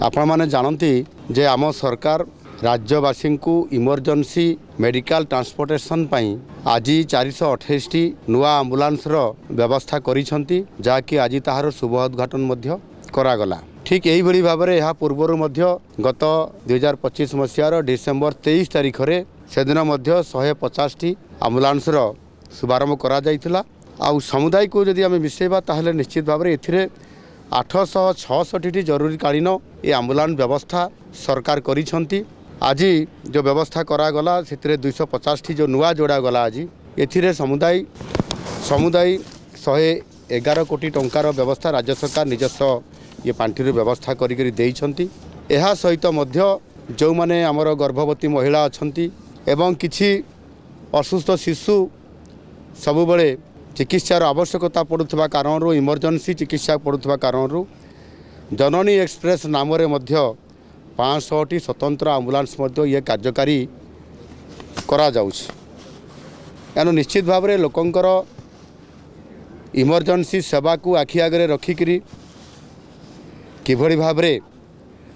आपण मैंने जानती जे आम सरकार राज्यवासी को इमरजेंसी मेडिकल ट्रांसपोर्टेशन आज 428 नुआ आम्बुलांस व्यवस्था करिसेंती जाकि आज ताहार शुभ उद्घाटन करागला। ठीक यही भाव में यह पूर्वर गत 2025 मसीहार डिसेम्बर 23 तारीख में सेदिन 150 आम्बुलांस शुभारंभ करा आउ समुदाय को जदि आम मिसेबा ताहले निश्चित भाव में ए 866 जरूरीकालीन ये आम्बुलांस व्यवस्था सरकार करिसेंती। आज जो व्यवस्था करागला से 250 जो नुआ जोड़ा गला आज ए समुदाय 111 कोटी टंकार व्यवस्था राज्य सरकार निजस्व ये पांठि व्यवस्था करी देइछंती। एहा सहित जो माने आमर गर्भवती महिला अछंती एवं किछि असुस्थ शिशु सबुबले चिकित्सार आवश्यकता पड़ुवा कारण इमरजेंसी चिकित्सा पड़ुवा कारण जननी एक्सप्रेस नाम 500टी स्वतंत्र आम्बुलांस ये कार्यकारी करा जाउछ। एनु निश्चित भाव में लोकंकर इमरजेंसी सेवा को आखि आगे रखिकी किभली भाव में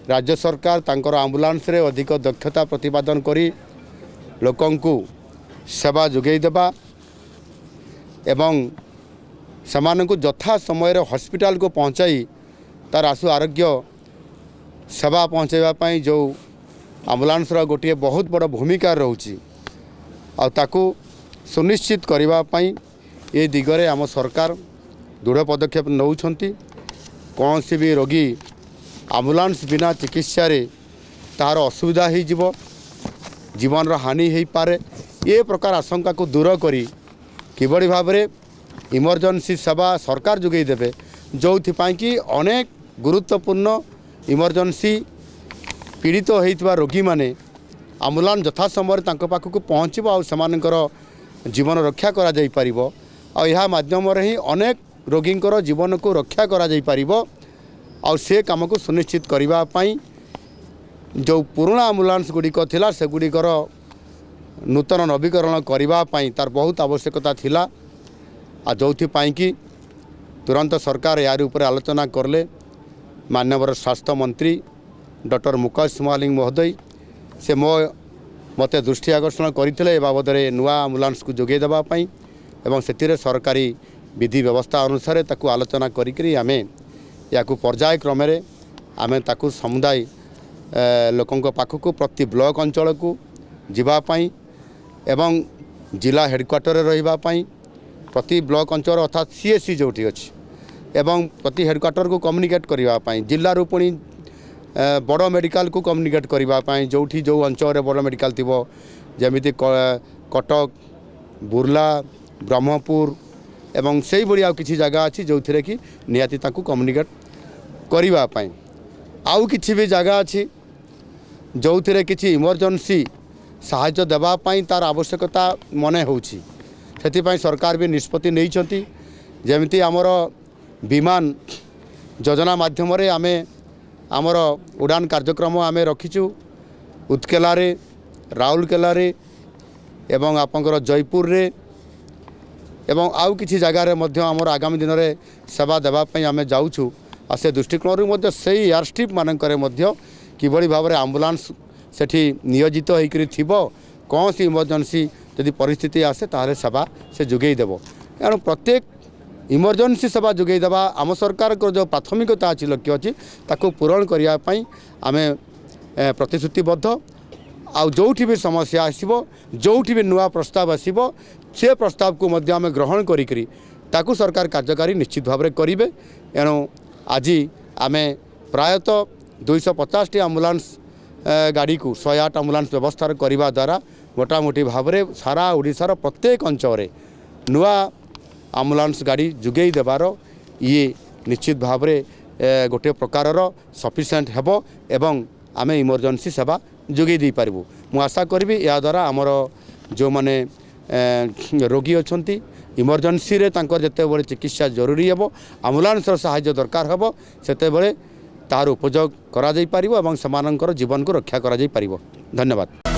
राज्य सरकार तांकर आम्बुलांस रे अधिक दक्षता प्रतिपादन करी लोकंकु सेवा जोगई देबा एवं सेमानंकु यथा समय हॉस्पिटल को पहुँचाई तार आशु आरोग्य सेवा पहुँचाइवाई जो आम्बुलांस गोटे बहुत बड़ भूमिका रोची आकु सुनिश्चित करने ये दिगरे आम सरकार दृढ़ पदक्षेप नौछंती। कौन सी भी रोगी आम्बुलांस बिना चिकित्सा तार असुविधा हो जीवन हानि हो पारे ये प्रकार आशंका को दूर करी किभली भाव में इमरजेंसी सेवा सरकार जोगई देवे जो कि अनेक गुरुत्वपूर्ण इमरजेंसी पीड़ित होता रोगी माने आम्बुलांस यथा समय पाखक पहुँचब और जीवन रक्षा करा जाई परिबो और यह माध्यम ही अनेक रोगींकर जीवन को रक्षा करा जाई परिबो और से काम को सुनिश्चित करने जो पुराना आम्बुलांस गुड़िक थिला से गुड़िकर नूतन नवीकरण करने तार बहुत आवश्यकता थिला आ जो कि तुरंत सरकार यार ऊपर आलोचना करले माननीय स्वास्थ्य मंत्री डॉक्टर मुकेश महालिंग महोदय से मते दृष्टि आकर्षण करते बाबद नुआ आम्बुलांस को जोगे देवाई एवं से सरकारी विधि व्यवस्था अनुसार ताकू आलोचना करी आमे या पर्याय क्रम आमे ताकू समुदाय लोकों पाखक प्रति ब्लॉक अंचल को जीवाई एवं जिला हेडक्वार्टर रही प्रति ब्लॉक अंचल अर्थात सीएससी जो अच्छी एवं प्रति हेडक्वार्टर को कम्युनिकेट करने जिलू पुणी बड़ मेडिकल को कम्युनिकेट करने जो जो अंचल बड़ मेडिकल थी जमीती कटक बुर्ला ब्रह्मपुर एवं से भाई आउ किसी जगह अच्छी जो थे कि निहाती कम्युनिकेट करने आउ किसी भी जगह अच्छी जो थे कि इमरजेंसी साहाय्य देवाई तार आवश्यकता मन होची सरकार भी निष्पत्ति नहीं जमीती आमर विमान योजना माध्यम आमे आमर उड़ान कार्यक्रम आम रखीचु उत्केला राउरकेला एवं आपंकर जयपुर रे एवं आउ किसी जगार आमर आगामी दिन में सेवा देवाई आम जाऊँ आ से दृष्टिकोण से एयरस्ट्रिप मानकर किभली भाव में आम्बुलांस सेठी नियोजित होकर कौन सी इमरजेंसी यदि परिस्थिति आसे ताहले सेवा से जोगई देव एणु प्रत्येक इमरजेंसी सेवा जोगई देवा आम सरकार को जो प्राथमिकता अच्छी लक्ष्य अच्छी ताको पूरण करने आम प्रतिश्रुतिबद्ध आ जो भी समस्या आसो जो भी नुआ प्रस्ताव आसो से प्रस्ताव को आम ग्रहण करी ताकू सरकार कार्यकारी निश्चित भाव में करेंगे। एणु आज आम प्रायतः 250 आम्बुलांस गाड़ी को 108 आम्बुलांस व्यवस्था करने द्वारा मोटामोटी भाव में सारा ओडिशार प्रत्येक अंचल नुआ आम्बुलांस गाड़ी जुगई देवार ये निश्चित भाव में गोटे प्रकार सफिशिएंट हेबो एवं आमे इमरजेंसी सेवा जोगई दे पारिबु। मु आशा करबी या द्वारा आमर जो माने रोगी अछंती इमरजेंसी रे तांकर जते बड़े चिकित्सा जरूरी हेबो आम्बुलांस सहायता दरकार हेबो सेते बड़े तार उपयोग करा जाई पारिबो एवं समानंकर जीवन को रक्षा करा जाई पारिबो। धन्यवाद।